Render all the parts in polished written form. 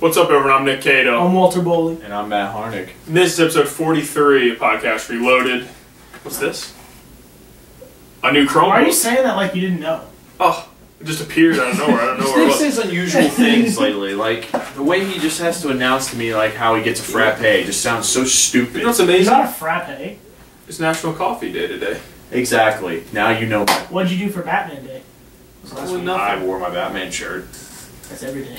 What's up, everyone? I'm Nick Cato. I'm Walter Bowley. And I'm Matt Harnick. This is episode 43 of Podcast Reloaded. What's this? A new Chromebook. Why are you saying that like you didn't know? Oh, it just appeared out of nowhere. I don't know where it Nick was. says unusual things lately. Like, the way he just has to announce to me like how he gets a frappe just sounds so stupid. You know what's It's amazing? not a frappe. It's National Coffee Day today. Exactly. Now you know. What did you do for Batman Day? Probably I nothing. wore my Batman shirt. That's every day.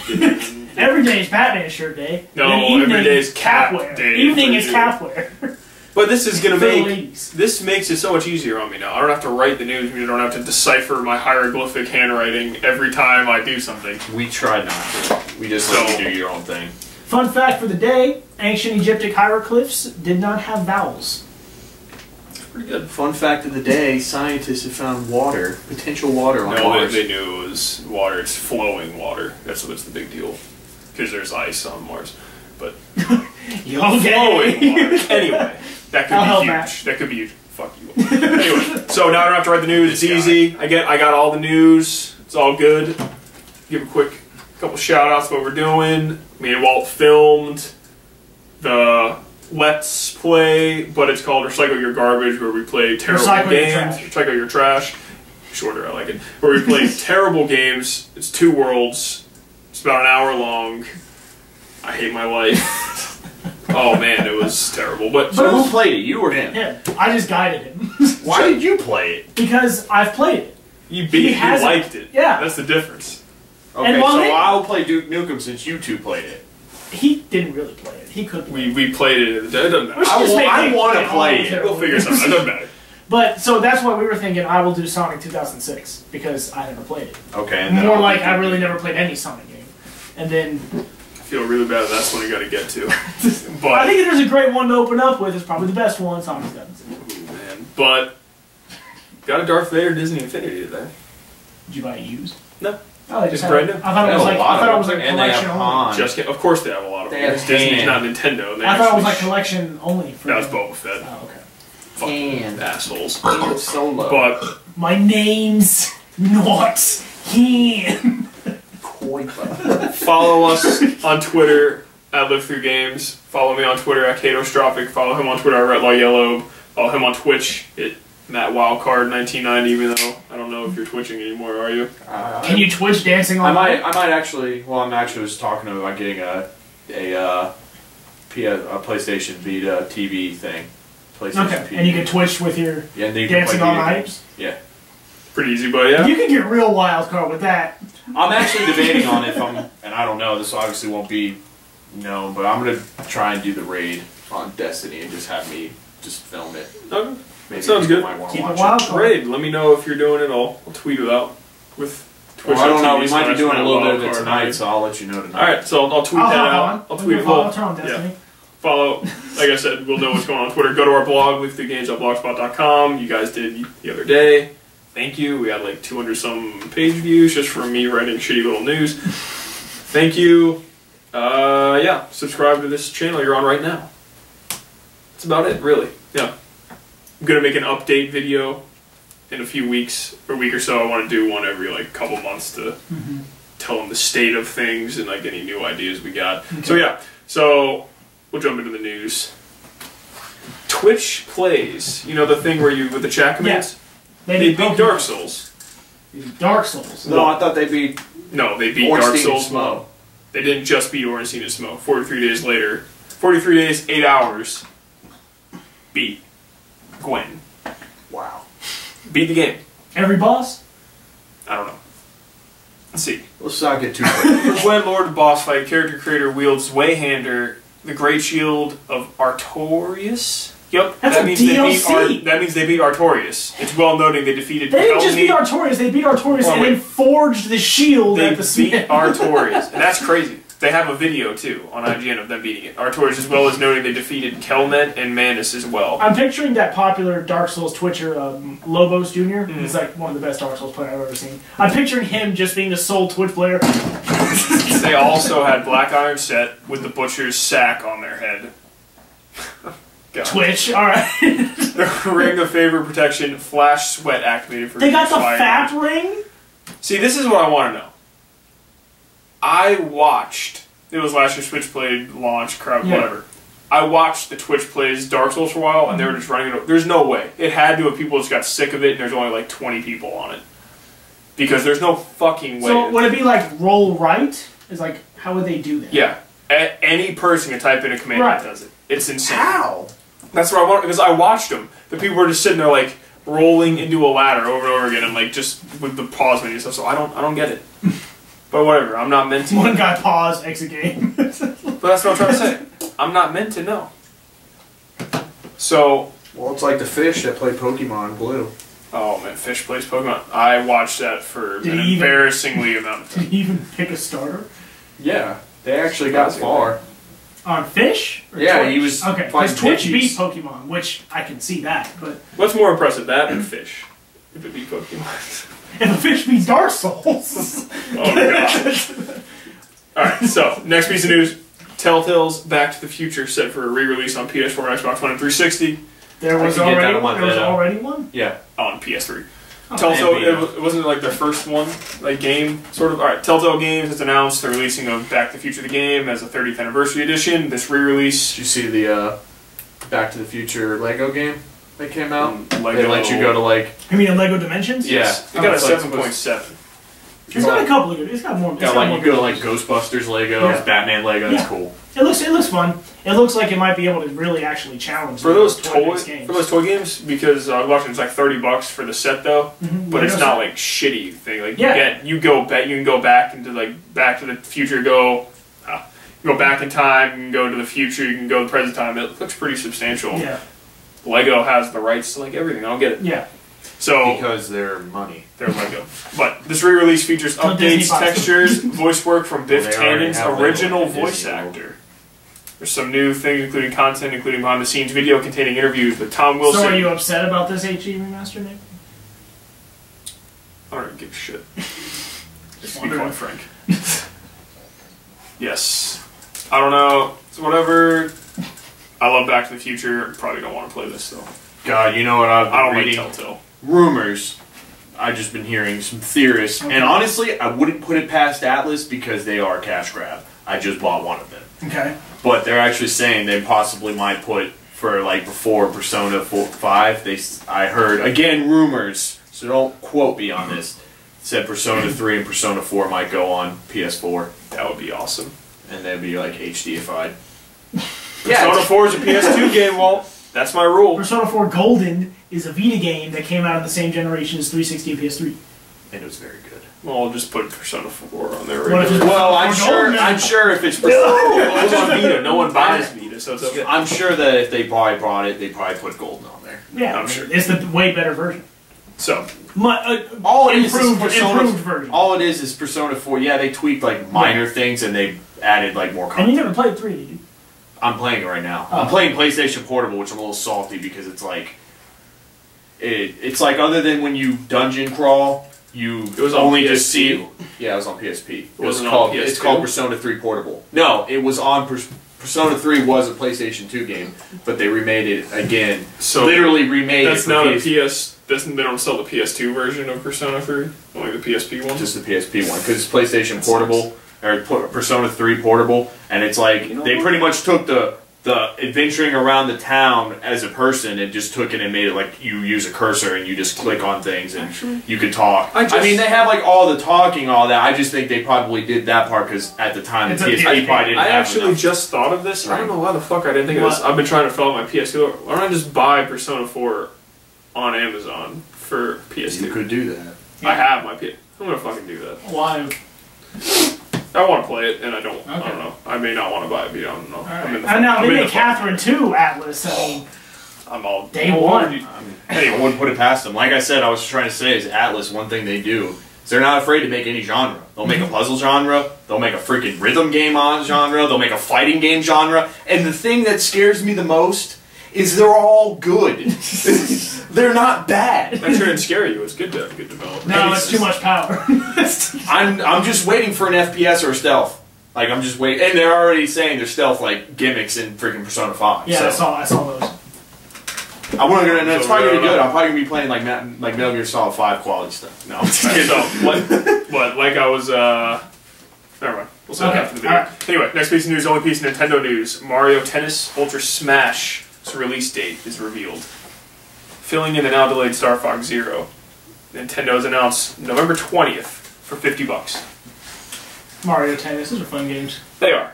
Every day is Batman shirt day. No, And then every day is cap wear. day Evening for is you. cap wear. But this is going to For the make... ladies. This makes it so much easier on me now. I don't have to write the news. I don't have to decipher my hieroglyphic handwriting every time I do something. We tried not to. We just let you do your own thing. Fun fact for the day, ancient Egyptic hieroglyphs did not have vowels. Pretty good. Fun fact of the day, scientists have found water, potential water on No, Mars. they knew it was water. It's flowing water. That's what's the big deal. Because there's ice on Mars. But flowing water. Anyway, that could be huge. That could be huge. Fuck you. Anyway, so now I don't have to write the news. It's easy. I got all the news. It's all good. Give a quick couple shout outs what we're doing. Me and Walt filmed the Let's Play, but it's called Recycle Your Garbage, where we play terrible games. Recycle Your Trash. Shorter, I like it. Where we play terrible games. It's 2 worlds. It's about an hour long. I hate my life. Oh man, it was terrible. But so who played it? You or him? Yeah, I just guided him. Why did you play it? Because I've played it. You beat it. You liked it. Yeah. That's the difference. Okay, so I'll play Duke Nukem since you two played it. He didn't really play it. He could play We played it. It doesn't matter. I want to play it. We'll figure something out. It doesn't matter. But, so that's why we were thinking I will do Sonic 2006, because I never played it. Okay. And more like I really never played any Sonic game. And then... I feel really bad that's when you gotta get to. But I think if there's a great one to open up with, it's probably the best one, Sonic 2006. Oh man. But, got a Darth Vader Disney Infinity today. Did you buy it used? No. Oh, they Just just brand new. I thought it was like a collection only. Just of course they have a lot of them. Disney's not Nintendo. I thought it was like collection only. That was Boba Fett. Oh, okay. Fucking assholes. Solo. But my name's not him. follow us on Twitter at LiveThroughGames. Follow me on Twitter at KatoStropic. Follow him on Twitter at RedLawYellow. Follow him on Twitch at MattWildCard1990. Even though I don't know if you're twitching anymore, are you? Can you Twitch dancing on? I might actually. Well, I'm actually just talking about getting a PlayStation Vita TV thing. PlayStation okay, and you can Twitch with your dancing on items. Yeah. Pretty easy, but yeah. You can get real wild card with that. I'm actually debating on if and I don't know, this obviously won't be known, but I'm going to try and do the raid on Destiny and just have me just film it. Okay. Maybe Sounds good. Keep it wild card. Raid. Let me know if you're doing it. I'll tweet it out with Twitch. Well, I don't know, we might be doing a little bit of it tonight, so I'll let you know tonight. Alright, so I'll tweet that out. I'll tweet it all. I'll turn on Destiny. Yeah. Follow, like I said, we'll know what's going on Twitter. Go to our blog, LiveThroughGames.blogspot.com. You guys did the other day. Thank you. We had like 200 some page views just from me writing shitty little news. Thank you. Yeah, subscribe to this channel you're on right now. That's about it, really. Yeah. I'm going to make an update video in a few weeks, or a week or so. I want to do one every like couple months to tell them the state of things and like any new ideas we got. Okay. So yeah, so we'll jump into the news. Twitch plays, you know the thing where you, with the chat commands? Yeah. They beat Dark Souls. Dark Souls. No, I thought they beat... No, they beat Dark Souls. Smo. They didn't just beat Ornstein and Smo. 43 days later. 43 days, 8 hours. Beat Gwen. Wow. Beat the game. Every boss? I don't know. Let's see. Let's not get too quick. For Gwen Lord boss fight, character creator wields Wayhander, the Great Shield of Artorias. Yep, that means they beat Artorias. It's well noted they defeated. They didn't just beat Artorias. They beat Artorias and then forged the shield at the They beat Artorias, and that's crazy. They have a video too on IGN of them beating it. Artorias, as well as noting they defeated Kelmet and Manus as well. I'm picturing that popular Dark Souls Twitcher, Lobos Jr. He's like one of the best Dark Souls players I've ever seen. I'm picturing him just being the sole Twitch player. They also had Black Iron Set with the Butcher's sack on their head. God. Twitch, alright. The Ring of Favor Protection, Flash Sweat activated for They got the fat ring? See, this is what I want to know. I watched It was last year's Twitch Play launch, crowd, whatever. I watched the Twitch Plays Dark Souls for a while, and they were just running it. There's no way. It had to have people just got sick of it, and there's only like 20 people on it. Because there's no fucking way. So would it be like roll right? Is like, how would they do that? Yeah. Any person can type in a command that does it. It's insane. How? That's what I want, because I watched them. The people were just sitting there like rolling into a ladder over and over again, and like just with the pause menu and stuff. So I don't get it. But whatever, I'm not meant to. One guy pause, exit game. But that's what I'm trying to say. I'm not meant to know. So. Well, it's like the fish that play Pokemon Blue. Oh man, Fish plays Pokemon. I watched that for an embarrassingly amount of time. Did he even pick a starter? Yeah, they actually got far. On Fish? Or yeah, Twitch? he was. Okay, because Twitch beat Pokemon, which I can see that, but. What's more impressive, that or Fish? If it beat Pokemon. If a fish beats Dark Souls. Oh god. Alright, so, next piece of news. Telltales Back to the Future set for a re-release on PS4 and Xbox One and 360. There was already one? Yeah, on PS3. Telltale, it wasn't like their first one, like game, sort of. Alright, Telltale Games has announced the releasing of Back to the Future the game as a 30th anniversary edition. This re-release. Did you see the Back to the Future Lego game that came out? Lego. They let you go to like. You mean in Lego Dimensions? Yeah. It got a 7.7. It's got a couple of good. It's got more. Yeah, like you go to like Ghostbusters Legos, Batman Lego. It's cool. It looks fun. It looks like it might be able to really actually challenge for those toy games, because I was watching, it's like $30 for the set though, but it's not like shitty thing. Like you can go back into like Back to the Future. You go back in time. You can go to the future. You can go to the present time. It looks pretty substantial. Yeah. Lego has the rights to like everything. I don't get it. Yeah. So because they're money. They're Lego. But this re-release features updates, textures, voice work from Biff Tannen's original voice actor. There's some new things, including content, including behind-the-scenes video containing interviews with Tom Wilson. So are you upset about this HD remaster, Nick? I don't even give a shit. Just to be quite frank. Yes. I don't know. It's whatever. I love Back to the Future. Probably don't want to play this, though. God, you know what I've been reading? I don't like Telltale. Rumors. I've just been hearing some theorists. Okay. And honestly, I wouldn't put it past Atlas because they are a cash grab. I just bought one of them. Okay. But they're actually saying they possibly might put, for like before Persona 5, I heard, again, rumors, so don't quote me on this, said Persona 3 and Persona 4 might go on PS4. That would be awesome. And they'd be like HDified. Persona 4 is a PS2 game, Walt. That's my rule. Persona 4 Golden is a Vita game that came out in the same generation as 360 and PS3. And it was very good. Well, I'll just put Persona 4 on there. Well, I'm sure if it's Persona, it was on Vita. No one buys Vita, so it's okay. I'm sure that if they probably brought it, they probably put Golden on there. Yeah, I'm sure. It's the way better version. So, all it is improved version. All it is Persona 4. Yeah, they tweaked like minor things and they added like more content. And you never played 3, did you? I'm playing it right now. I'm playing PlayStation Portable, which I'm a little salty because it's like, it's like other than when you dungeon crawl, you only just see. Yeah, it was on PSP. It's called Persona 3 Portable. No, it was on Persona 3 was a PlayStation 2 game, but they remade it again. So literally remade it. That's not a PS. They don't sell the PS2 version of Persona 3, only the PSP one. Just the PSP one, because it's PlayStation Portable. Or Persona 3 Portable, and it's like they pretty much took the adventuring around the town as a person and just took it and made it like you use a cursor and you just click on things and you could talk. I mean, they have like all the talking, all that. I just think they probably did that part because at the time the PSP probably didn't have actually just thought of this. I don't know why the fuck I didn't think of this. I've been trying to fill out my PS2. Why don't I just buy Persona 4 on Amazon for PS2? You could do that. I have my PS. I'm gonna fucking do that. Why? I want to play it, and I don't. Okay. I don't know. I may not want to buy it, but I don't know. Right. And now they make Catherine 2 Atlas, so I'm all day one. Hey, I wouldn't put it past them. Like I said, I was trying to say is Atlas. One thing they do is they're not afraid to make any genre. They'll make a puzzle genre. They'll make a freaking rhythm game on genre. They'll make a fighting game genre. And the thing that scares me the most is they're all good. They're not bad. That shouldn't scare you. It's good development. No, it's too much power. I'm just waiting for an FPS or a stealth. Like I'm just waiting, and they're already saying there's stealth like gimmicks in freaking Persona 5. Yeah, so. I saw those. I want to, and it's probably gonna be good. I'm probably gonna be playing like Metal Gear Solid 5 quality stuff. No, so what? Like I was. Never mind. We'll say that after the video. Right. Anyway, next piece of news, only piece of Nintendo news. Mario Tennis Ultra Smash's release date is revealed. Filling in the now delayed Star Fox Zero. Nintendo has announced November 20th for $50. Mario Tennis, those are fun games. They are.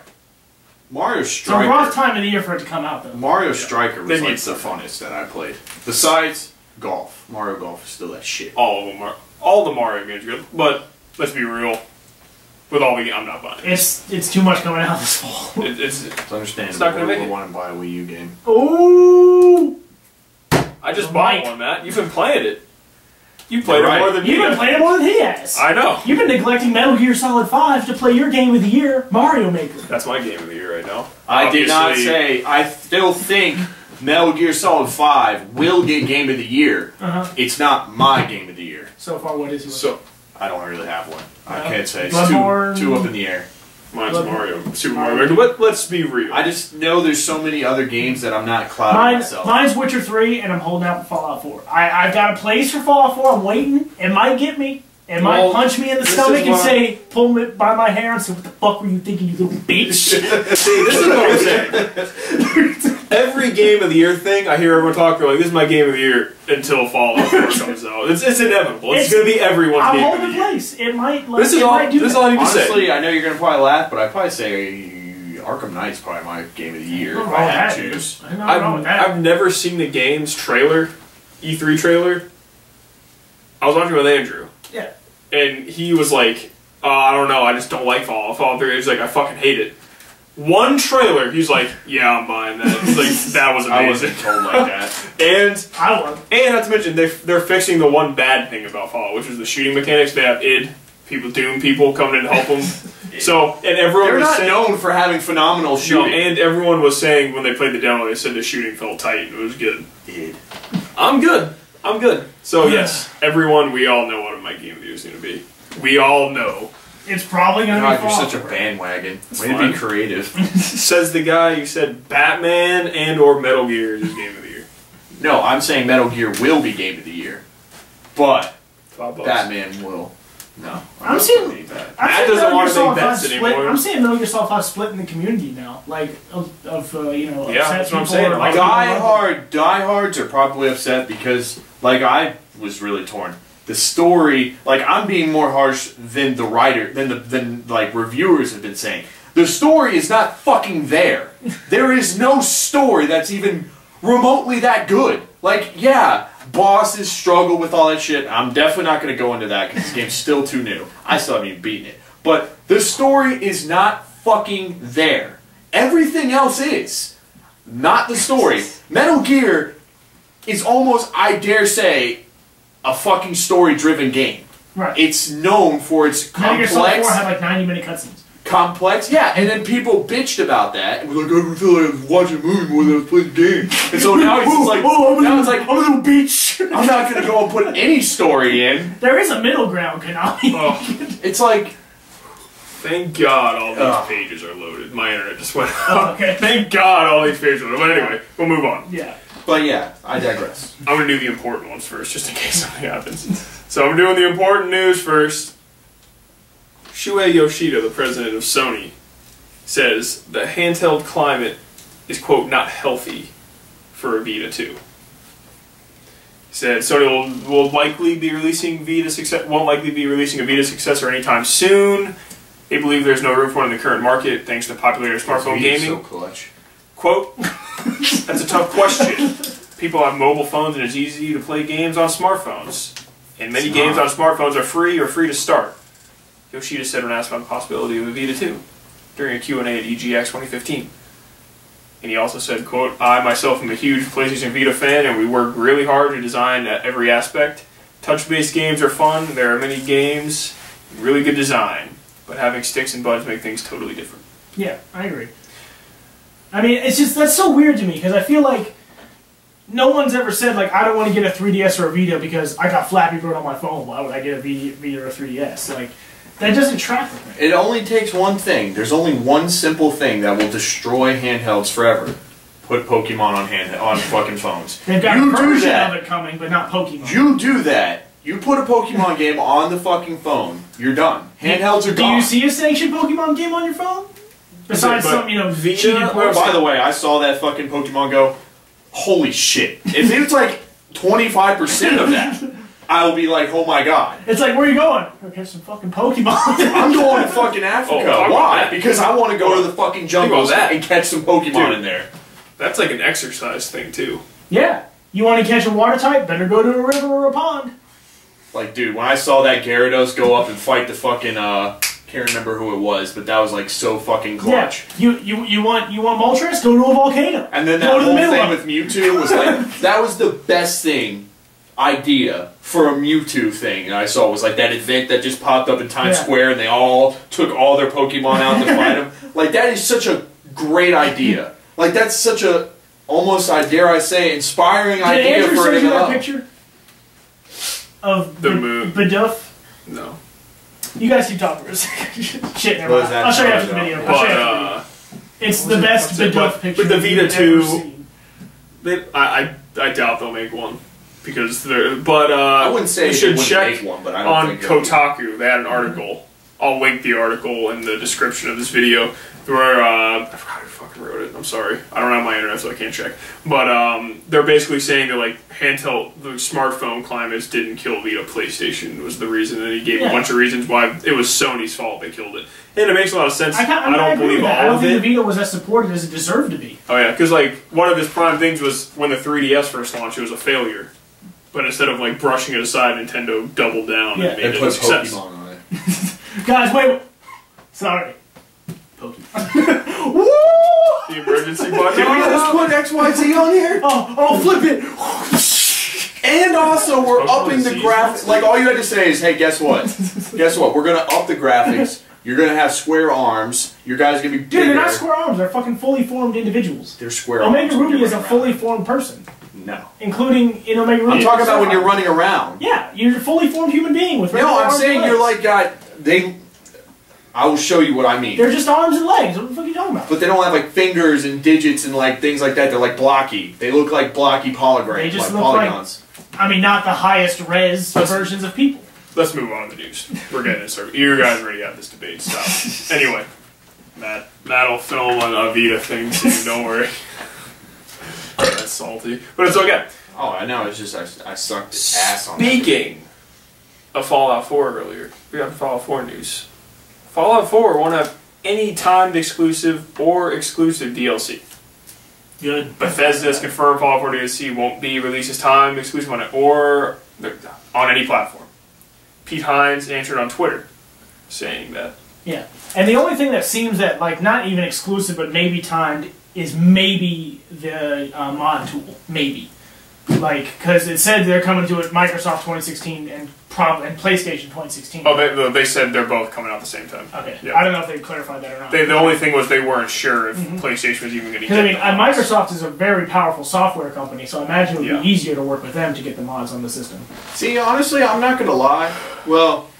Mario Striker. It's a rough time of the year for it to come out, though. Mario Striker was like the funnest that I played. Besides golf. Mario Golf is still that shit. All of them are. All the Mario games are good, but let's be real. With all the, I'm not buying it. It's too much coming out this fall. It's understandable. It's not going to make it. I want to buy a Wii U game. Ooh! I just bought one, Matt. You've been playing it. You played it more than me. You've been playing it more than he has. I know. You've been neglecting Metal Gear Solid 5 to play your game of the year, Mario Maker. That's my game of the year right now. I did not say. I still think Metal Gear Solid 5 will get Game of the Year. It's not my Game of the Year. So far, what is yours? So, I don't really have one. I can't say. It's two up in the air. Mine's Mario. Super Mario. But let's be real. I just know there's so many other games that I'm not clouding myself. Mine's Witcher 3, and I'm holding out for Fallout 4. I've got a place for Fallout 4. I'm waiting. It might get me. It might punch me in the stomach and say, pull me by my hair and say, what the fuck were you thinking, you little bitch? See, this is what I'm saying. Every Game of the Year thing, I hear everyone talk, they're like, this is my Game of the Year until Fallout 4 comes out. It's inevitable. It's going to be everyone's Game of the Year. I'm holding place. It might do this is all I need to say. Honestly, I know you're going to probably laugh, but I'd probably say Arkham Knight's probably my Game of the Year if I had to choose. I've never seen the game's trailer, E3 trailer. I was watching with Andrew. Yeah. And he was like, I don't know, I just don't like Fallout 3. He's like, I fucking hate it. One trailer, he's like, yeah, I'm buying that. He's like, that was amazing. I wasn't told like that. And not to mention, they're fixing the one bad thing about Fallout, which is the shooting mechanics. They have Doom people coming in to help them. So, and everyone They're was not known for having phenomenal shooting. No, and everyone was saying when they played the demo, they said the shooting felt tight and it was good. I'm good. So yes, everyone, we all know what my game of the year is going to be. We all know. It's probably going to be Fallout. You're such a bandwagon. Way to be creative. Says the guy who said Batman and or Metal Gear is his game of the year. No, I'm saying Metal Gear will be game of the year. But Batman will. No. I'm seeing Matt doesn't want to make bets anymore. I'm seeing Metal Gear Solid 5 split in the community now. Like, yeah, that's what I'm saying. Diehards are probably upset because, like, I was really torn. The story, like, I'm being more harsh than the writer, than reviewers have been saying. The story is not fucking there. There is no story that's even remotely that good. Like, yeah, bosses struggle with all that shit. I'm definitely not going to go into that because this game's still too new. I still haven't even beaten it. But the story is not fucking there. Everything else is. Not the story. Metal Gear is almost, I dare say, a fucking story-driven game. Right. It's known for its complex... Metal Gear Solid 4 had like 90-minute cutscenes. Complex, yeah, and then people bitched about that and were like, I feel like I was watching a movie more than I was playing the game. And so now it's just like, I'm a little bitch. I'm not going to go and put any story in. There is a middle ground, Konami. It's like... Thank God all these pages are loaded. My internet just went out. Okay. Thank God all these pages are loaded. But anyway, we'll move on. Yeah. But yeah, I digress. I'm going to do the important ones first, just in case something happens. So I'm doing the important news first. Shuei Yoshida, the president of Sony, says the handheld climate is, quote, not healthy for a Vita 2. He said Sony will likely be releasing won't likely be releasing a Vita successor anytime soon. They believe there's no room for it in the current market thanks to the popularity of smartphone gaming. So clutch. Quote, that's a tough question. People have mobile phones and it's easy to play games on smartphones. And many games on smartphones are free or free to start. Yoshida said when asked about the possibility of a Vita 2 during a Q&A at EGX 2015. And he also said, quote, I myself am a huge PlayStation Vita fan and we work really hard to design every aspect. Touch-based games are fun. There are many games, really good design. But having sticks and buttons make things totally different. Yeah, I agree. I mean, it's just, that's so weird to me, because I feel like no one's ever said, like, I don't want to get a 3DS or a Vita because I got Flappy Bird on my phone. Why would I get a Vita or a 3DS? Like, that doesn't track with me. It only takes one thing. There's only one simple thing that will destroy handhelds forever. Put Pokemon on fucking phones. They've got a version of it coming, but not Pokemon. You do that, You put a Pokemon game on the fucking phone, you're done. Handhelds are gone. Do you see a sanctioned Pokemon game on your phone? Besides some, cheated porn. By the way, I saw that fucking Pokemon Go. Holy shit. If it's like 25% of that, I will be like, oh my god. It's like, where are you going? Go catch some fucking Pokemon. I'm going to fucking Africa. Why? Because I want to go to the fucking jungles and catch some Pokemon in there. That's like an exercise thing, too. Yeah. You want to catch a water type? Better go to a river or a pond. Like, dude, when I saw that Gyarados go up and fight the fucking, can't remember who it was, but that was like so fucking clutch. Yeah. You want Moltres? Go to a volcano. And then that whole thing with Mewtwo was like, that was the best idea for a Mewtwo thing and I saw was like that event that just popped up in Times Square and they all took all their Pokemon out to fight him. Like, that is such a great idea. Like, that's such a, almost, dare I say, inspiring idea for an MMO. Picture of the moon. Bidoof? No. You guys keep talking for a second. Shit, never mind. I'll show you after the video. It's the best Bidoof picture. With the Vita 2, I doubt they'll make one. Because they're, but I wouldn't say you should check make one, but I don't on Kotaku. They had an article. I'll link the article in the description of this video where I forgot who fucking wrote it. I'm sorry, I don't have my internet, so I can't check. But they're basically saying that like handheld, the smartphone climates didn't kill Vita. PlayStation was the reason, and he gave a bunch of reasons why it was Sony's fault they killed it. And it makes a lot of sense. I don't believe all of it. I don't think the Vita was as supported as it deserved to be. Oh yeah, because like one of his prime things was when the 3DS first launched, it was a failure. But instead of like brushing it aside, Nintendo doubled down and made it a success. Pokemon on it. Guys, wait. Sorry. Pokemon. Woo! The emergency button. Can we just put XYZ on here? Oh, flip it. And also, we're upping the graphics. Like, all you had to say is, hey, guess what? Guess what? We're going to up the graphics. You're going to have square arms. Your guys are going to be bigger. Dude, they're not square arms. They're fucking fully formed individuals. They're square arms. Omega Ruby is a fully formed person. No. Including in Omega Ruby. I'm talking about when you're running around. Yeah, you're a fully formed human being with no, I'm saying you're like I will show you what I mean. They're just arms and legs. What the fuck are you talking about? But they don't have like fingers and digits and like things like that. They're like blocky. They look like blocky polygons. They just look polygons. Like, I mean, not the highest res versions of people. Let's move on to the news. We're getting it started. You guys already had this debate. Stop. Anyway, Matt will film on a Vita thing soon. Don't worry. That's salty, but it's okay. Oh, I know. It's just I sucked ass on. Speaking of Fallout 4 earlier, we got Fallout 4 news. Fallout 4 won't have any timed exclusive or exclusive DLC. Good. Bethesda has confirmed Fallout 4 DLC won't be released as timed exclusive on it or on any platform. Pete Hines answered on Twitter saying that. Yeah, and the only thing that seems that like not even exclusive but maybe timed is maybe the mod tool, maybe. Like, because it said they're coming to it Microsoft 2016 and PlayStation 2016. Oh, they said they're both coming out at the same time. Okay. Yeah. I don't know if they clarified that or not. The only thing was they weren't sure if PlayStation was even going to get it. I mean, Microsoft is a very powerful software company, so I imagine it would be easier to work with them to get the mods on the system. See, honestly, I'm not going to lie. Well,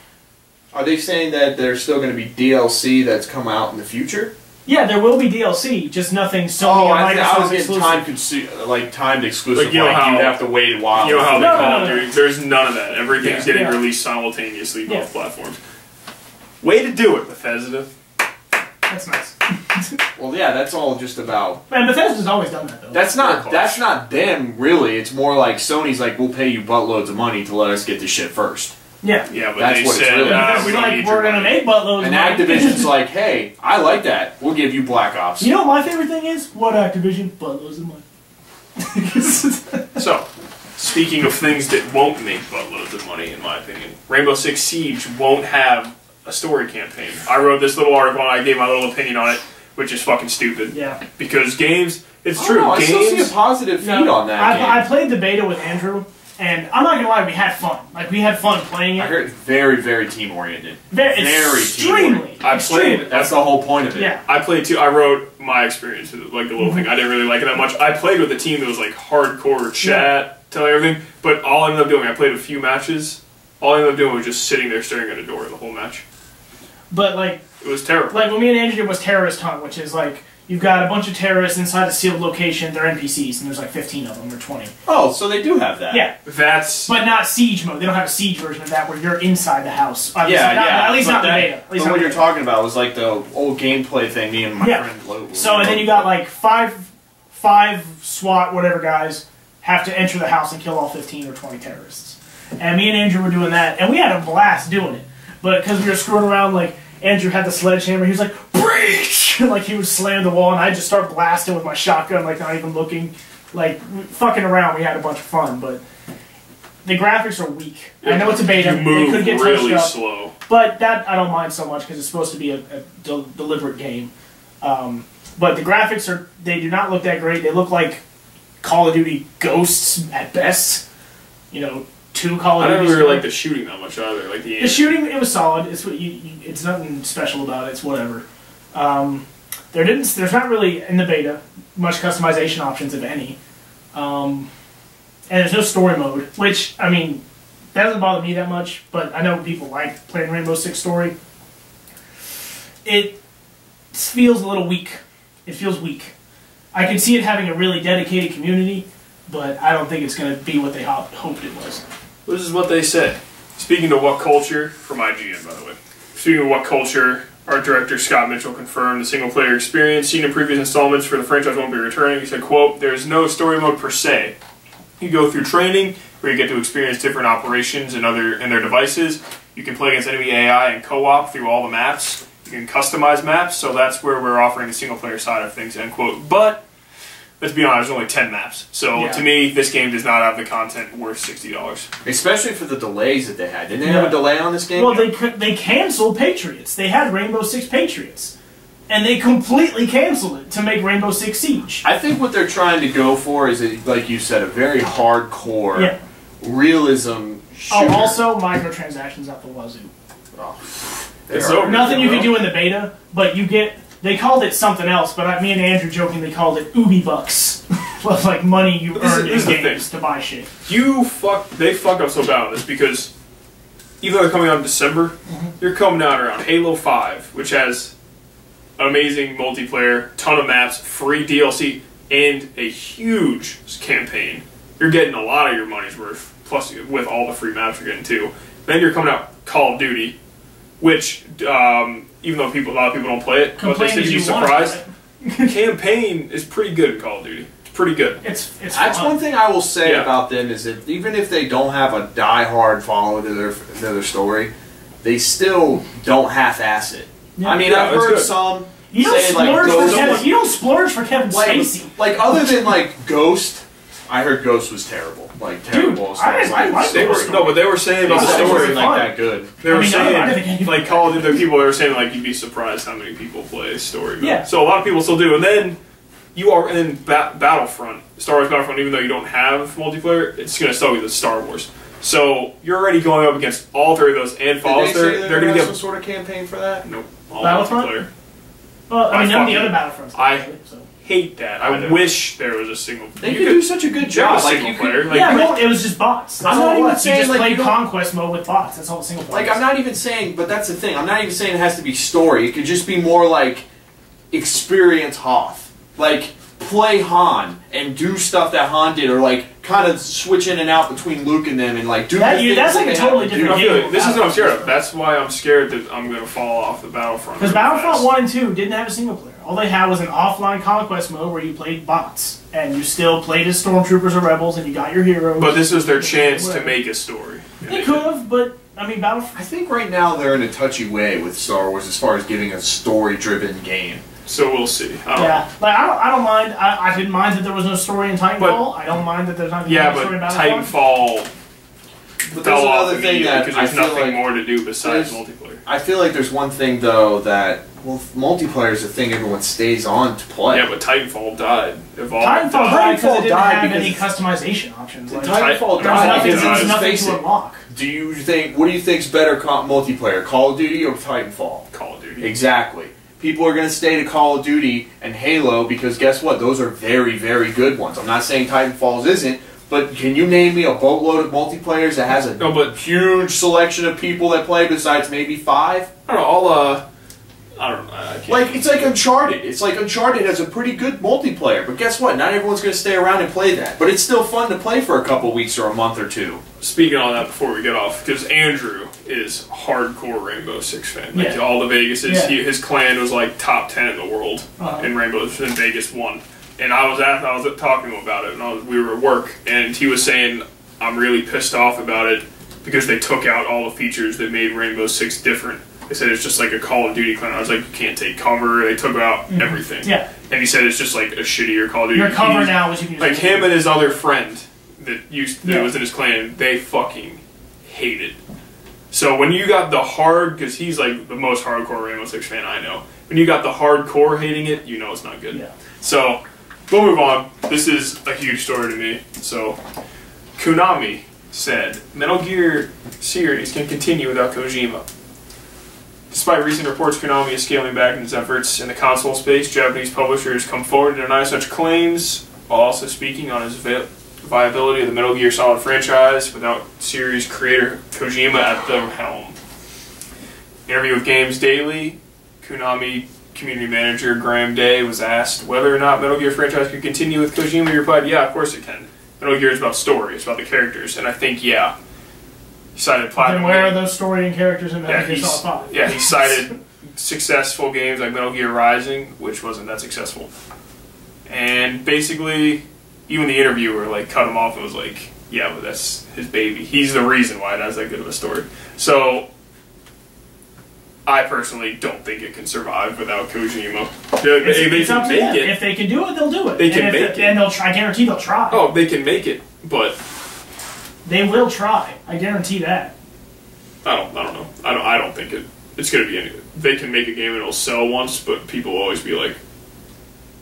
are they saying that there's still going to be DLC that's come out in the future? Yeah, there will be DLC, just nothing Sony or Microsoft exclusive. Timed exclusive. Like, you know how you have to wait a while. You know how they Call of Duty. There's none of that. Everything's getting released simultaneously both platforms. Way to do it, Bethesda. That's nice. Well, yeah, that's all just about. Man, Bethesda's always done that though. That's not them really. It's more like Sony's like, we'll pay you buttloads of money to let us get this shit first. Yeah, but that's what it's really. We don't need we're gonna make buttloads. And Activision's like, hey, I like that. We'll give you Black Ops. You know what my favorite thing is? What Activision? Buttloads of money. So, speaking of things that won't make buttloads of money, in my opinion, Rainbow Six Siege won't have a story campaign. I wrote this little article and I gave my little opinion on it, which is fucking stupid. Yeah. Because games, it's true. I still see a positive feed on that game. I played the beta with Andrew. And I'm not gonna lie, we had fun. Like, we had fun playing it. I heard it's very, very team-oriented. Very team-oriented. I played. That's the whole point of it. Yeah. I played too. I wrote my experience with it, like the little thing. I didn't really like it that much. I played with a team that was like hardcore chat, telling everything. But all I ended up doing, I played a few matches. All I ended up doing was just sitting there staring at a door the whole match. But like, it was terrible. Like when me and Andrew did was Terrorist Hunt, which is like You've got a bunch of terrorists inside a sealed location. They're NPCs, and there's like 15 of them, or 20. Oh, so they do have that. Yeah. But not siege mode. They don't have a siege version of that where you're inside the house. Obviously, At least not in the beta. But what you're talking about was like the old gameplay thing me and my friend Lo. So, and then you got like five SWAT, whatever guys, have to enter the house and kill all 15 or 20 terrorists. And me and Andrew were doing that, and we had a blast doing it. But because we were screwing around, like, Andrew had the sledgehammer, he was like, breach! Like, he would slam the wall, and I'd just start blasting with my shotgun, like, not even looking. Like, fucking around, we had a bunch of fun, but the graphics are weak. I know it's a beta, they could get really slow. But that I don't mind so much, because it's supposed to be a deliberate game. But the graphics they do not look that great. They look like Call of Duty Ghosts at best. You know, 2 Call of Duty. I don't really like the shooting that much either. Like the shooting, it was solid. It's it's nothing special about it. It's whatever. There's not really in the beta much customization options, if any. And there's no story mode, which I mean, that doesn't bother me that much. But I know people like playing Rainbow Six Story. It feels a little weak. It feels weak. I can see it having a really dedicated community, but I don't think it's going to be what they hoped it was. This is what they said. Speaking of what culture, from IGN, by the way. Speaking of what culture, art director Scott Mitchell confirmed the single-player experience seen in previous installments for the franchise won't be returning. He said, quote, "There is no story mode per se. You go through training, where you get to experience different operations and their devices. You can play against enemy AI and co-op through all the maps. You can customize maps, so that's where we're offering the single-player side of things," end quote. But let's be honest, there's only 10 maps. So to me, this game does not have the content worth $60. Especially for the delays that they had. Didn't they have a delay on this game? Well, they canceled Patriots. They had Rainbow Six Patriots. And they completely canceled it to make Rainbow Six Siege. I think what they're trying to go for is, like you said, a very hardcore realism shooter. Oh, also microtransactions out the wazoo. Oh. Nothing you can do in the beta, but you get... They called it something else, but me and Andrew jokingly called it Ubi Bucks. Like money you earn in games to buy shit. They fuck up so bad on this because even though they're coming out in December, you're coming out around Halo 5, which has amazing multiplayer, ton of maps, free DLC, and a huge campaign. You're getting a lot of your money's worth, plus with all the free maps you're getting too. Then you're coming out Call of Duty, which... even though a lot of people don't play it, but they say you'd be surprised. Campaign is pretty good in Call of Duty. It's pretty good. That's one thing I will say about them is that even if they don't have a die-hard follow to their story, they still don't half-ass it. Yeah. I mean, I've heard some say like Ghost. You don't splurge for Kevin Spacey. Like other than like Ghost, I heard Ghost was terrible. Like terrible. Dude, I like Ghost. No, but they were saying about the story like that good. They were saying like Call of Duty. The people were saying like you'd be surprised how many people play story mode. Yeah. So a lot of people still do, and then Battlefront, Star Wars Battlefront. Even though you don't have multiplayer, it's going to still be the Star Wars. So you're already going up against all 3 of those and Fallout. They're going to get some sort of campaign for that. Nope. Battlefront. Multiplayer. Well, I mean, none of the other Battlefronts. Hate that. I wish there was a single. They could do such a good job. Like single player. Like, it was just bots. That's I'm not even saying you just like played Conquest mode with bots. That's all single player. Like I'm not even saying, but that's the thing. I'm not even saying it has to be story. It could just be more like experience Hoth. Like play Han and do stuff that Han did, or like kind of switch in and out between Luke and them, and like do. That's like a totally different game. This is what I'm scared of. That's why I'm scared that I'm going to fall off the Battlefront. Because Battlefront 1 and 2 didn't have a single player. All they had was an offline conquest mode where you played bots, and you still played as stormtroopers or rebels, and you got your heroes. But this was their chance to make a story. They could have, but I mean, Battlefront. I think right now they're in a touchy way with Star Wars as far as giving a story-driven game. So we'll see. Like I don't mind. I didn't mind that there was no story in Titanfall. I don't mind that there's not a story in Battlefront. Titanfall. But there's another thing that because there's nothing more to do besides multiplayer. I feel like there's one thing though that multiplayer is a thing everyone stays on to play. Yeah, but Titanfall died. Titanfall died because it didn't have any customization options. Like, Titanfall died because there was nothing to unlock. What do you think's better multiplayer, Call of Duty or Titanfall? Call of Duty. Exactly. People are going to stay to Call of Duty and Halo because guess what? Those are very, very good ones. I'm not saying Titanfall's isn't, but can you name me a boatload of multiplayers that has a huge selection of people that play besides maybe 5? I don't know. I don't know. I can't. Like, it's like Uncharted. It's like Uncharted has a pretty good multiplayer, but guess what? Not everyone's going to stay around and play that. But it's still fun to play for a couple weeks or a month or two. Speaking on that before we get off, because Andrew is hardcore Rainbow Six fan. Like, all the Vegases, his clan was like top 10 in the world in Rainbow, and Vegas won. And I was talking to him about it, and we were at work, and he was saying, I'm really pissed off about it because they took out all the features that made Rainbow Six different. They said it's just like a Call of Duty clan. I was like, you can't take cover. They took out everything. Yeah. And he said it's just like a shittier Call of Duty. Your cover now is you can like him and his other friend that was in his clan. They fucking hate it. So when you got the hard, because he's like the most hardcore Rainbow Six fan I know. When you got the hardcore hating it, you know it's not good. Yeah. So we'll move on. This is a huge story to me. So Konami said Metal Gear series can continue without Kojima. Despite recent reports Konami is scaling back in its efforts in the console space, Japanese publishers come forward to deny such claims, while also speaking on its viability of the Metal Gear Solid franchise without series creator Kojima at the helm. Interview with Games Daily, Konami community manager Graham Day was asked whether or not Metal Gear franchise could continue with Kojima. He replied, yeah, of course it can. Metal Gear is about story, it's about the characters, and I think, yeah. He cited Platinum. And where are those story and characters in Metal Gear Solid 5? Yeah, he cited successful games like Metal Gear Rising, which wasn't that successful. And basically, even the interviewer like cut him off and was like, yeah, but that's his baby. He's the reason why it has that good of a story. So, I personally don't think it can survive without Kojima. It's up to them. If they can do it, they'll do it. They can make it. And they'll try. I guarantee they'll try. Oh, they can make it, but they will try. I guarantee that. I don't know. I don't think it's going to be anything. They can make a game and it'll sell once, but people will always be like,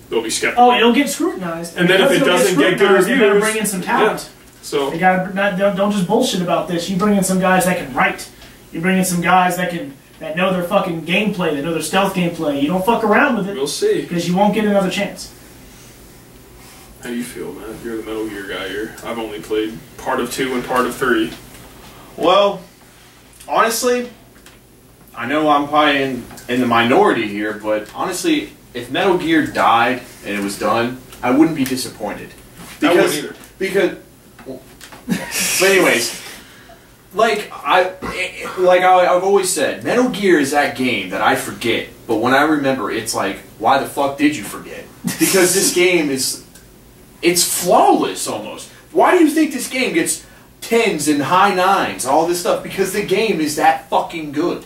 they'll be skeptical. Oh, it'll get scrutinized. And then if it doesn't get good reviews, they better bring in some talent. Yeah. So they don't just bullshit about this. You bring in some guys that can write. You bring in some guys that know their fucking gameplay, that know their stealth gameplay. You don't fuck around with it. We'll see. Because you won't get another chance. How do you feel, man? You're the Metal Gear guy here. I've only played part of 2 and part of 3. Well, honestly, I know I'm probably in the minority here, but honestly, if Metal Gear died and it was done, I wouldn't be disappointed. I wouldn't either. But anyways, I've always said, Metal Gear is that game that I forget, but when I remember, it's like, why the fuck did you forget? Because this game it's flawless almost. Why do you think this game gets 10s and high 9s, all this stuff? Because the game is that fucking good.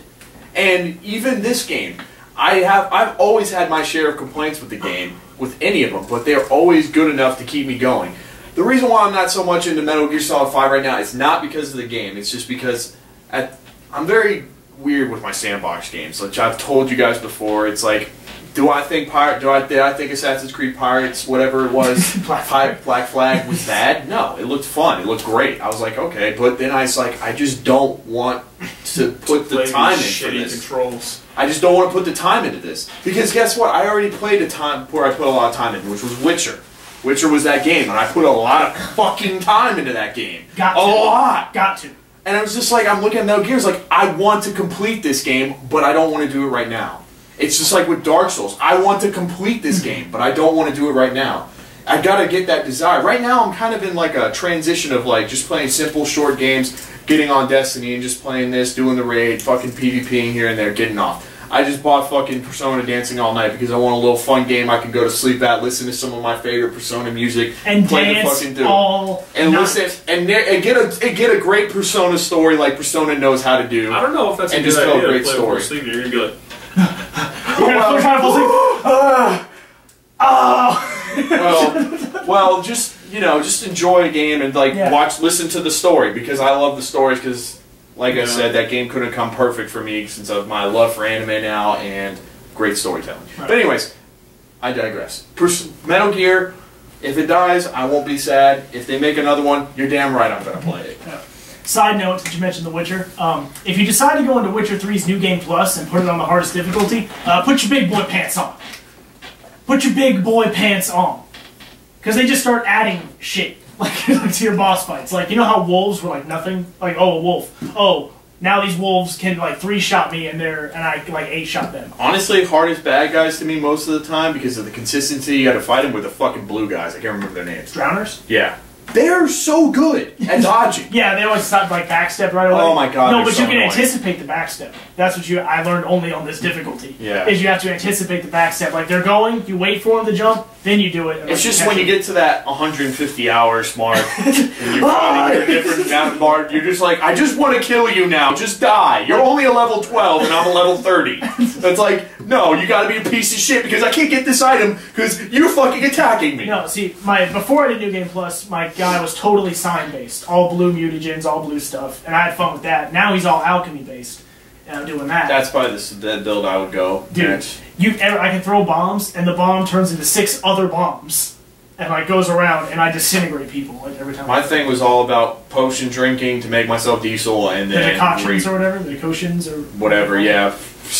And even this game, I've always had my share of complaints with the game, with any of them, but they're always good enough to keep me going. The reason why I'm not so much into Metal Gear Solid 5 right now is not because of the game. It's just because I'm very weird with my sandbox games. Which I've told you guys before. It's like, did I think Assassin's Creed Pirates, whatever it was, Black Flag was bad? No, it looked fun. It looked great. I was like, okay, but then I just don't want to put the time into this. Controls. I just don't want to put the time into this because guess what? I already played a time where I put a lot of time in, which was Witcher. Witcher was that game, and I put a lot of fucking time into that game. Got to. A lot. Got to. And I was just like, I'm looking at Metal Gear, it's like, I want to complete this game, but I don't want to do it right now. It's just like with Dark Souls. I want to complete this game, but I don't want to do it right now. I gotta get that desire. Right now, I'm kind of in like a transition of like just playing simple, short games, getting on Destiny and just playing this, doing the raid, fucking PvPing here and there, getting off. I just bought fucking Persona Dancing All Night because I want a little fun game I can go to sleep at, listen to some of my favorite Persona music, and play dance the fucking all and night. Listen and get a great Persona story like Persona knows how to do. I don't know if that's a good idea to play before sleep. You're gonna be like, well, just enjoy a game and listen to the story because I love the stories because. Like I said, that game couldn't come perfect for me since of my love for anime now and great storytelling. Right. But anyways, I digress. Metal Gear, if it dies, I won't be sad. If they make another one, you're damn right I'm going to play it. Yeah. Side note, since you mentioned The Witcher, if you decide to go into Witcher 3's New Game Plus and put it on the hardest difficulty, put your big boy pants on. Put your big boy pants on. Because they just start adding shit. Like to your boss fights. Like, you know how wolves were like nothing? Like, oh, a wolf. Oh, Now these wolves can like 3-shot me and I like 8-shot them. Honestly, hardest bad guys to me most of the time because of the consistency. You got to fight them with the fucking blue guys. I can't remember their names. Drowners? Yeah. They're so good at dodging. Yeah, they always stop like backstep right away. Oh my god! No, but so you can annoying. anticipate the backstep. That's what I learned only on this difficulty. Yeah. Is you have to anticipate the backstep. Like they're going, you wait for them to jump, then you do it. It's just when you get to that 150 hours mark and you're fighting a different mountain bar, you're just like, I just want to kill you now. Just die. You're only a level 12 and I'm a level 30. That's like, no, you got to be a piece of shit because I can't get this item because you're fucking attacking me. No, see, before I did New Game Plus, my guy was totally sign-based. All blue mutagens, all blue stuff. And I had fun with that. Now he's all alchemy-based. And I'm doing that. That's probably the build I would go. Dude, I can throw bombs, and the bomb turns into 6 other bombs. And like goes around, and I disintegrate people like every time. My thing was all about potion drinking to make myself diesel, and then... The decoctions or whatever? The decotions or... Whatever, yeah.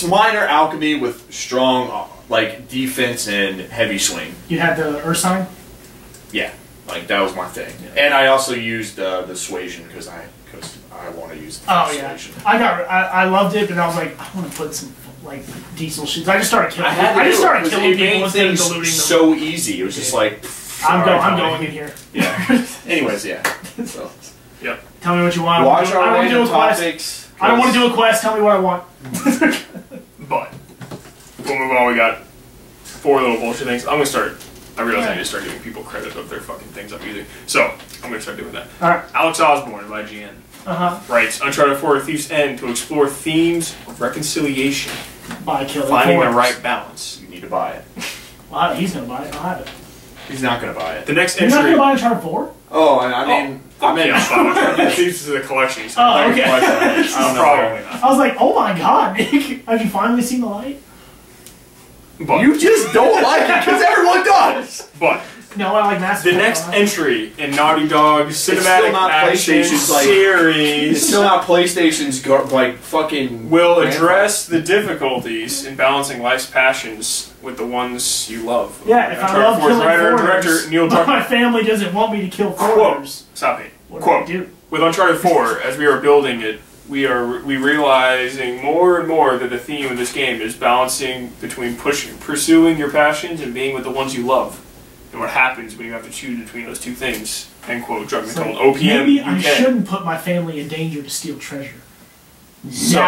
Minor alchemy with strong, like, defense and heavy swing. You had the Earth sign? Yeah. Like, that was my thing. Yeah. And I also used the suasion because I want to use the suasion. I loved it, but I was like, I want to put some like diesel shit. I just started killing. I just started killing people instead of diluting them. So easy. It was just like. I'm going in here. Yeah. Anyways, yeah. So. Yep. Tell me what you want. Watch our random topics. I don't want to do a quest. Tell me what I want. But we'll move on. We got 4 little bullshit things. I'm gonna start. I realize I need to start giving people credit of their fucking things I'm using. So, I'm going to start doing that. Alright. Alex Osborne of IGN writes, Uncharted 4 A Thief's End to explore themes of reconciliation. By killing finding the right balance. You need to buy it. Well, he's going to buy it. I'll have it. He's not going to buy it. The next You're entry... not going to buy Uncharted 4? Oh, I mean... I mean, Uncharted Thieves is a collection. So oh, okay. I don't know. Probably not. I was like, oh my god, Nick. Have you finally seen the light? But you just don't like it because everyone does. But no, I like Mass Effect. The next entry in Naughty Dog's cinematic action series. It's still not PlayStation's like fucking. Will address the difficulties in balancing life's passions with the ones you love. Yeah, if I love killing writer and foreigners, director Neil but my family doesn't want me to kill foreigners. Stop it. What Quote. do I do? With Uncharted 4, as we are building it, we realizing more and more that the theme of this game is balancing between pursuing your passions and being with the ones you love, and what happens when you have to choose between those two things. End quote. Drug McDonald. OPM. Maybe UK. I shouldn't put my family in danger to steal treasure. So,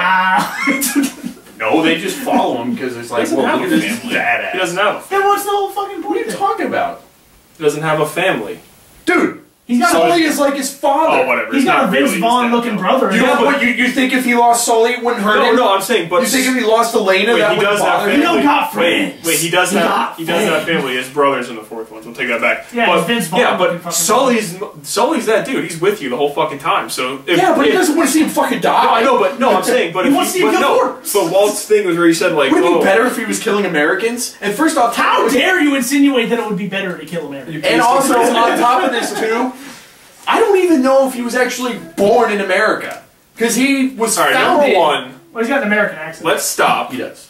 no, they just follow him because it's like, well, look at this badass. He doesn't have a family. Then what's the whole fucking point? What are you talking about? He doesn't have a family. Dude! Sully is like his father. Oh, whatever. He's got a Vince Vaughn-looking brother. You know what? You think if he lost Sully, it wouldn't hurt him? No, I'm saying, but you think if he lost Elena, that wouldn't bother him? He don't got friends. Wait, he does have family. His brother's in the 4th one. So we'll take that back. Yeah, but, Vince Vaughn. Yeah, but Sully's that dude. He's with you the whole fucking time. So but he doesn't want to see him fucking die. No, I know, but I'm saying, but he wants to see him kill But Walt's thing was where he said like, would it be better if he was killing Americans? And first off, how dare you insinuate that it would be better to kill Americans? And also on top of this too. I don't even know if he was actually born in America. Because he was founded... Number one... Well, he's got an American accent. Let's stop. He does.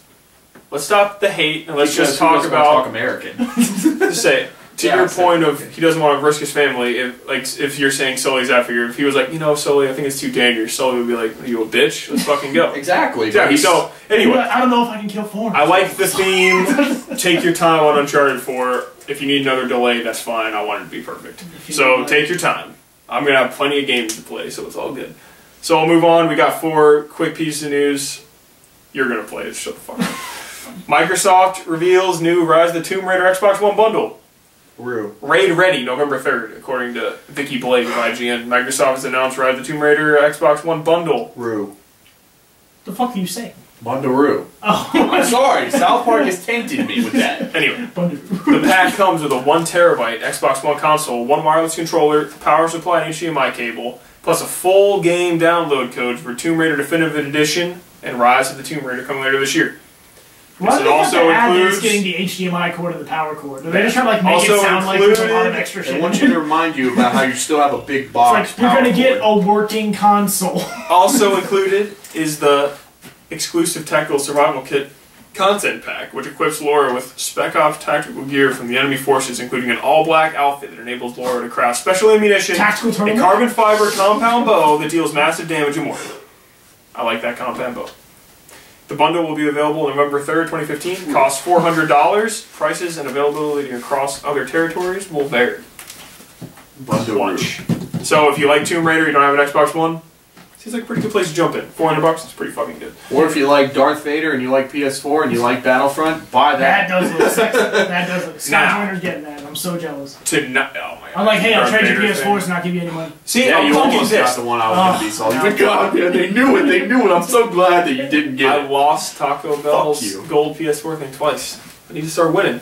Let's stop the hate and let's because just talk about... American. Just say, to your point of he doesn't want to risk his family, if you're saying Sully's after you, if he was like, Sully, I think it's too dangerous, Sully would be like, you a bitch, let's fucking go. Exactly. Yeah, so, anyway. I don't know if I can kill foreigners. I like the theme. Take your time on Uncharted 4. If you need another delay, that's fine. I want it to be perfect. So, take your time. I'm going to have plenty of games to play, so it's all good. So I'll move on. We got 4 quick pieces of news. You're going to play it. Shut the fuck up. Microsoft reveals new Rise of the Tomb Raider Xbox One bundle. Raid ready November 3rd, according to Vicky Blake of IGN. Microsoft has announced Rise of the Tomb Raider Xbox One bundle. The fuck are you saying? Bundle. Oh, I'm sorry. South Park has tainted me with that. Anyway, the pack comes with a 1 terabyte Xbox One console, 1 wireless controller, power supply and HDMI cable, plus a full game download code for Tomb Raider Definitive Edition and Rise of the Tomb Raider coming later this year. Why do they have to add that it's getting the HDMI cord and the power cord? Do they just try to like make it sound like there's a lot of extra shit? I want you to remind you about how you still have a big box. It's like, you're going to get a working console. Also included is the exclusive tactical survival kit content pack, which equips Laura with Spec Ops tactical gear from the enemy forces, including an all-black outfit that enables Laura to craft special ammunition, a carbon fiber compound bow that deals massive damage and more. I like that combo. The bundle will be available November 3rd, 2015. Costs $400. Prices and availability across other territories will vary. Bundle Watch. So if you like Tomb Raider, you don't have an Xbox One, seems like a pretty good place to jump in. $400, it's pretty fucking good. Or if you like Darth Vader and you like PS4 and you like Battlefront, buy that. That does look sexy. That does look sexy. Skyjoiner's getting that. I'm so jealous. Oh my god. I'm like, hey, I'll trade you PS4s and not give you any money. See, yeah, you almost got this. the one I was going to be salty. But God, man, they knew it. They knew it. I'm so glad that you didn't get it. I lost Taco Bell's gold PS4 thing twice. I need to start winning.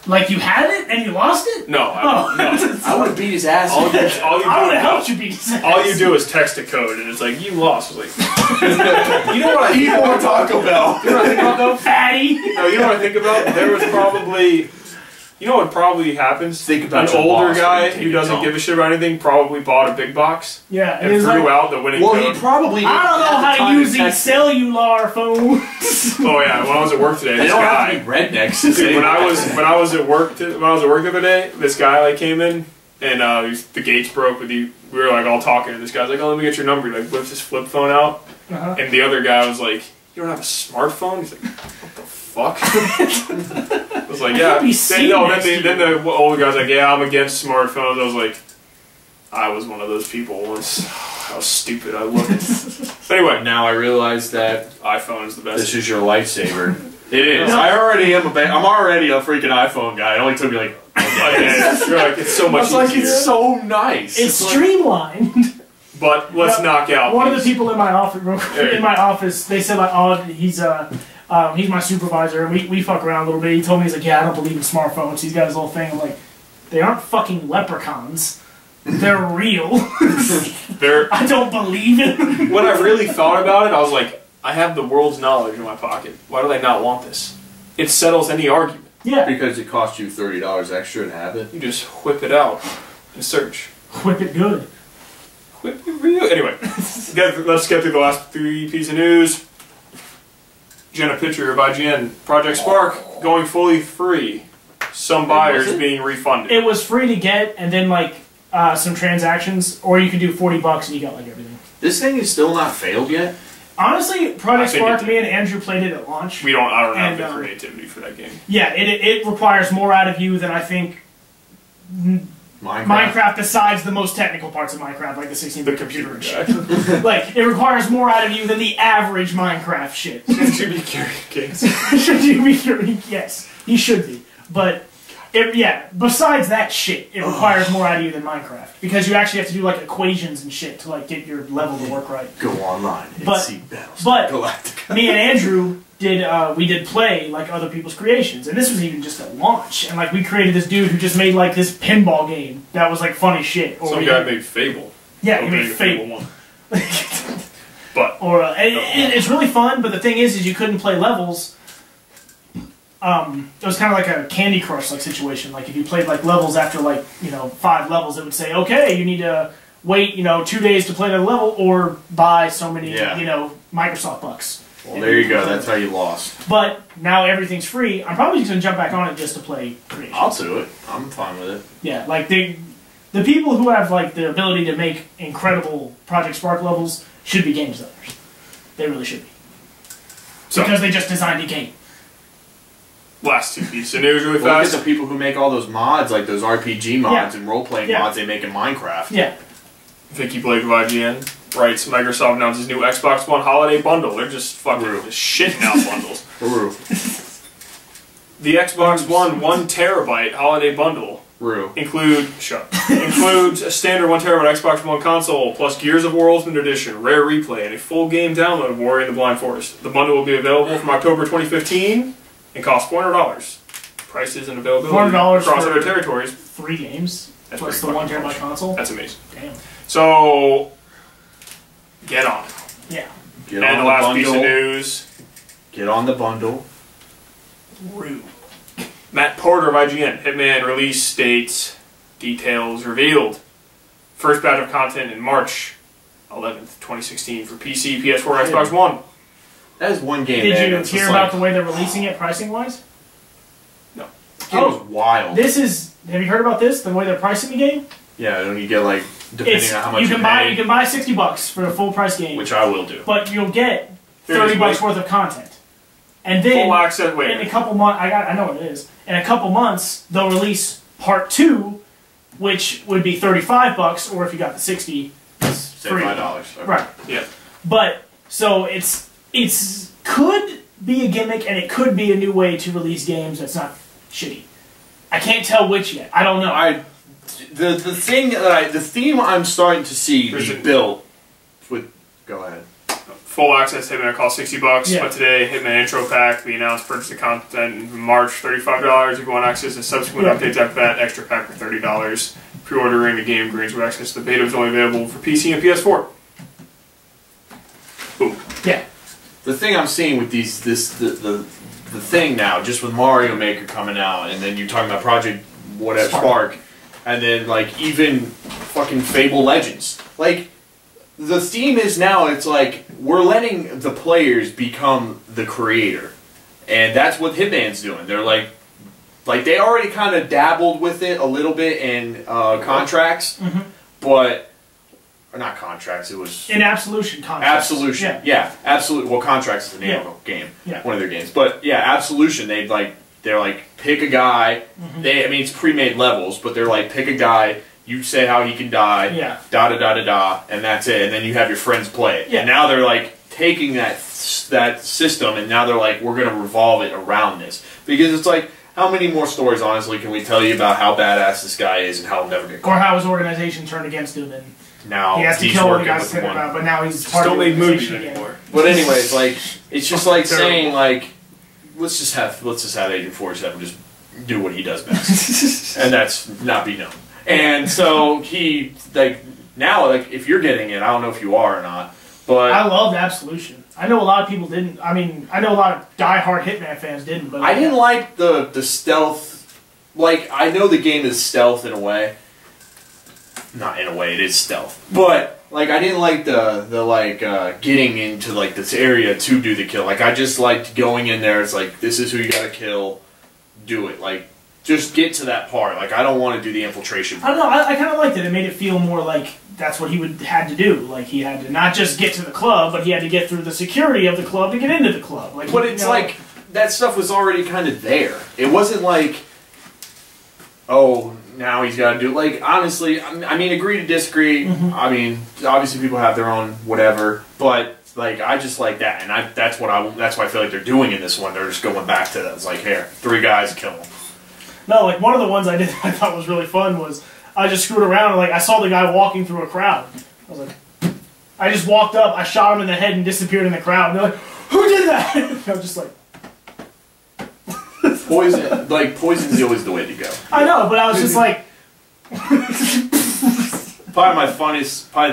Like you had it and you lost it? No, I would have beat his ass. I would have helped you beat his ass. All you do is text a code and it's like, you lost. I was like, you know what I eat more Taco Bell. You know what I think about though? Fatty. No, you know what I think about? There was probably, you know what probably happens? Think about an older guy who doesn't give a shit about anything probably bought a big box. Yeah, and threw out the winning code. Well, he probably. I don't know how to use these cellular phones. Oh yeah, when I was at work today, this guy. Have to be rednecks. Dude, when I was at work the other day, this guy like came in and the gates broke with you. We were like all talking, and this guy's like, "Oh, let me get your number." He like whips his flip phone out, and the other guy was like, "You don't have a smartphone?" He's like, "What the fuck?" I was like, "Yeah." Then the older guy's like, "Yeah, I'm against smartphones." I was like, "I was one of those people once." How stupid I looked. Anyway, now I realize that iPhone is the best. This is your lifesaver. It is. No. I already am I'm already a freaking iPhone guy. It only took me like. You're like, it's so much easier. Like it's so nice. It's streamlined. But let's knock out. One of the people in my office, they said like, "Oh, he's my supervisor," and we fuck around a little bit. He told me, he's like, "Yeah, I don't believe in smartphones." He's got his little thing. I'm like, they aren't fucking leprechauns. They're real. I don't believe it. When I really thought about it, I was like, I have the world's knowledge in my pocket. Why do they not want this? It settles any argument. Yeah. Because it costs you $30 extra to have it. You just whip it out and search. Whip it good. Whip it real. Anyway, let's get through the last 3 pieces of news. Jenna picture of IGN. Project Spark going fully free. Some buyers being refunded. It was free to get, and then like some transactions, or you could do $40 and you got like everything. This thing is still not failed yet? Honestly, Project Spark, me and Andrew played it at launch. I don't have the creativity for that game. Yeah, it requires more out of you than I think Minecraft besides the most technical parts of Minecraft, like the 16-bit computer and shit. Like, it requires more out of you than the average Minecraft shit. Should you be curing games? Should you be curing? Yes, he should be. But, besides that shit, it requires more out of you than Minecraft. Because you actually have to do, like, equations and shit to, like, get your level to work right. Go online and see Battlestar Galactica. Me and Andrew did play, like, other people's creations. And this was even just at launch. And, like, we created this dude who just made, like, this pinball game that was, like, funny shit. Some guy made Fable. Yeah, he made Fable 1. It's really fun, but the thing is you couldn't play levels. It was kind of like a Candy Crush like situation. Like if you played like levels after like 5 levels, it would say, okay, you need to wait 2 days to play that level, or buy so many Microsoft bucks. Well, there you go. That's how you lost. But now everything's free. I'm probably just gonna jump back on it just to play creation. I'll do it. I'm fine with it. Yeah, like the people who have like the ability to make incredible Project Spark levels should be game designers. They really should be. Because they just designed a game. Last 2 pieces of news really fast. Look at the people who make all those mods, like those RPG mods and role-playing mods they make in Minecraft. Yeah. Vicky Blake of IGN writes, Microsoft announces new Xbox One holiday bundle. They're just fucking shitting out bundles. The Xbox One 1 terabyte holiday bundle includes a standard 1 terabyte Xbox One console, plus Gears of War Ultimate Edition, Rare Replay, and a full game download of Warrior in the Blind Forest. The bundle will be available from October 2015 and costs $400. Prices and availability $400 across other territories. 3 games. That's the 1 terabyte console. That's amazing. Damn. So get on it. Yeah. Get and on the last piece of news. Get on the bundle. Rude. Matt Porter of IGN. Hitman release dates, details revealed. First batch of content in March 11th, 2016 for PC, PS4, Xbox One. That is one game. Did you hear about the way they're releasing it pricing wise? No. It was wild. Have you heard about this? The way they're pricing the game? Yeah, and you get like depending on how much you can buy $60 for a full price game, which I will do. But you'll get $30 worth of content, and then full access. Wait, in a couple months, I know what it is. In a couple months, they'll release Part 2, which would be $35, or if you got the 60, it's free. $5. Okay. Right. Yeah. But so it's could be a gimmick, and it could be a new way to release games that's not shitty. I can't tell which yet. I don't know. The theme I'm starting to see be built with. Go ahead. Full access Hitman costs $60, but today Hitman Intro Pack, we announced purchase the content in March, $35. You go on access to subsequent updates after that, extra pack for $30. Pre-ordering the game grants with access to the beta is only available for PC and PS4. Boom. Yeah. The thing I'm seeing with the thing now, just with Mario Maker coming out, and then you're talking about Project Spark, and then like even fucking Fable Legends, like. The theme is now, it's like, we're letting the players become the creator. And that's what Hitman's doing. They're like they already kind of dabbled with it a little bit in contracts, but, or not contracts, it was... In Absolution contracts. Absolution, yeah Absolute. Well, Contracts is the name of the game, one of their games. But, yeah, Absolution, they're like, pick a guy, I mean, it's pre-made levels, but they're like, pick a guy... You say how he can die, and that's it. And then you have your friends play it. Yeah. And now they're like taking that system, and now they're like, we're going to revolve it around this. Because it's like, how many more stories, honestly, can we tell you about how badass this guy is and how he'll never get caught? Or how his organization turned against him, and now he has to kill the guys about, but now he's part of the organization anymore. But anyways, like, it's just like saying, like, let's just have Agent 47 just do what he does best. And that's not be known. And so he, like, now, like, if you're getting it, I don't know if you are or not, but... I loved Absolution. I know a lot of people didn't. I mean, I know a lot of die-hard Hitman fans didn't, but... I didn't like the stealth... Like, I know the game is stealth in a way. Not in a way, it is stealth. But, like, I didn't like the getting into, like, this area to do the kill. Like, I just liked going in there, it's like, this is who you gotta kill, do it. Like... Just get to that part. Like, I don't want to do the infiltration part. I don't know. I kind of liked it. It made it feel more like that's what he had to do. Like, he had to not just get to the club, but he had to get through the security of the club to get into the club. Like, but it's like, that stuff was already kind of there. It wasn't like, oh, now he's got to do it. Like, honestly, I mean, agree to disagree. I mean, obviously people have their own whatever, but... Like, I just like that, and that's what I feel like they're doing in this one. They're just going back to that. It's like, here, 3 guys, kill them. No, like, one of the ones I did that I thought was really fun was I just screwed around and, like, I saw the guy walking through a crowd. I was like, I just walked up, I shot him in the head and disappeared in the crowd. And they're like, who did that? And I was just like... Poison's always the way to go. I know, but I was just like... Probably the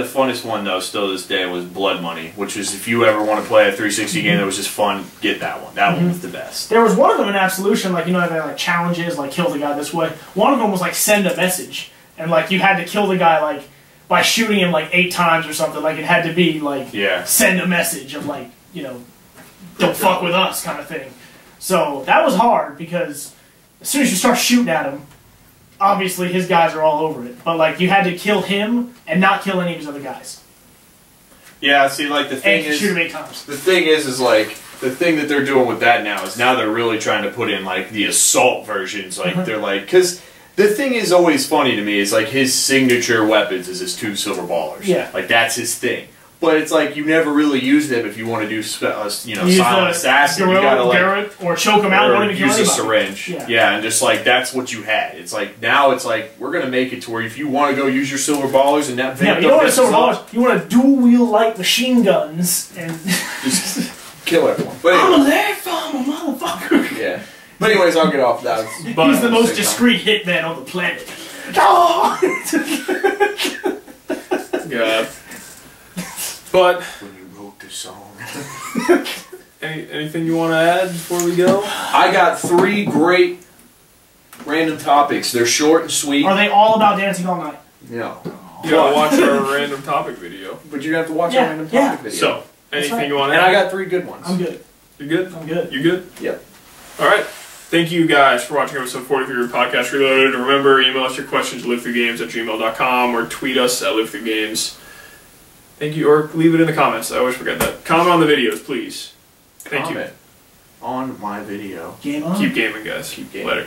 funnest one, though, still to this day, was Blood Money, which is, if you ever want to play a 360 game that was just fun, get that one. That one was the best. There was one of them in Absolution, like, you know, they had, like, challenges, like, kill the guy this way. One of them was, like, send a message. And, like, you had to kill the guy, like, by shooting him, like, 8 times or something. Like, it had to be, like, send a message of, like, you know, don't fuck with us kind of thing. So, that was hard, because as soon as you start shooting at him, obviously his guys are all over it. But, like, you had to kill him and not kill any of his other guys. Yeah, see, like, the thing is... shoot him 8 times. The thing is, like, the thing that they're doing with that now is now they're really trying to put in, like, the assault versions. Like, they're like... Because the thing is always funny to me is, like, his signature weapons is his 2 silver ballers. Yeah. Like, that's his thing. But it's like, you never really use them if you want to do, you know, silent assassin. You gotta, like... or choke him out. Or use a syringe. Yeah, and just, like, that's what you had. It's like, now it's like, we're going to make it to where if you want to go use your silver ballers and that... Yeah, you don't want silver ballers. You want to dual-wield light machine guns and... just kill everyone. But anyway. I'm a there from a motherfucker. Yeah. But anyways, I'll get off that. He's the most discreet hitman on the planet. God. But when you wrote the song. anything you want to add before we go? I got 3 great random topics. They're short and sweet. Are they all about dancing all night? No. You gotta watch our random topic video. But you have to watch our random topic video. So, anything you want to add? And I got 3 good ones. I'm good. You good? I'm good. You good? Yep. Alright. Thank you guys for watching episode 43 of Podcast Reloaded. Remember, email us your questions at livethroughgames@gmail.com or tweet us at livethroughgames. Thank you, or leave it in the comments. I always forget that. Comment on the videos, please. Thank you. On my video. Game on. Keep gaming, guys. Keep gaming. Later.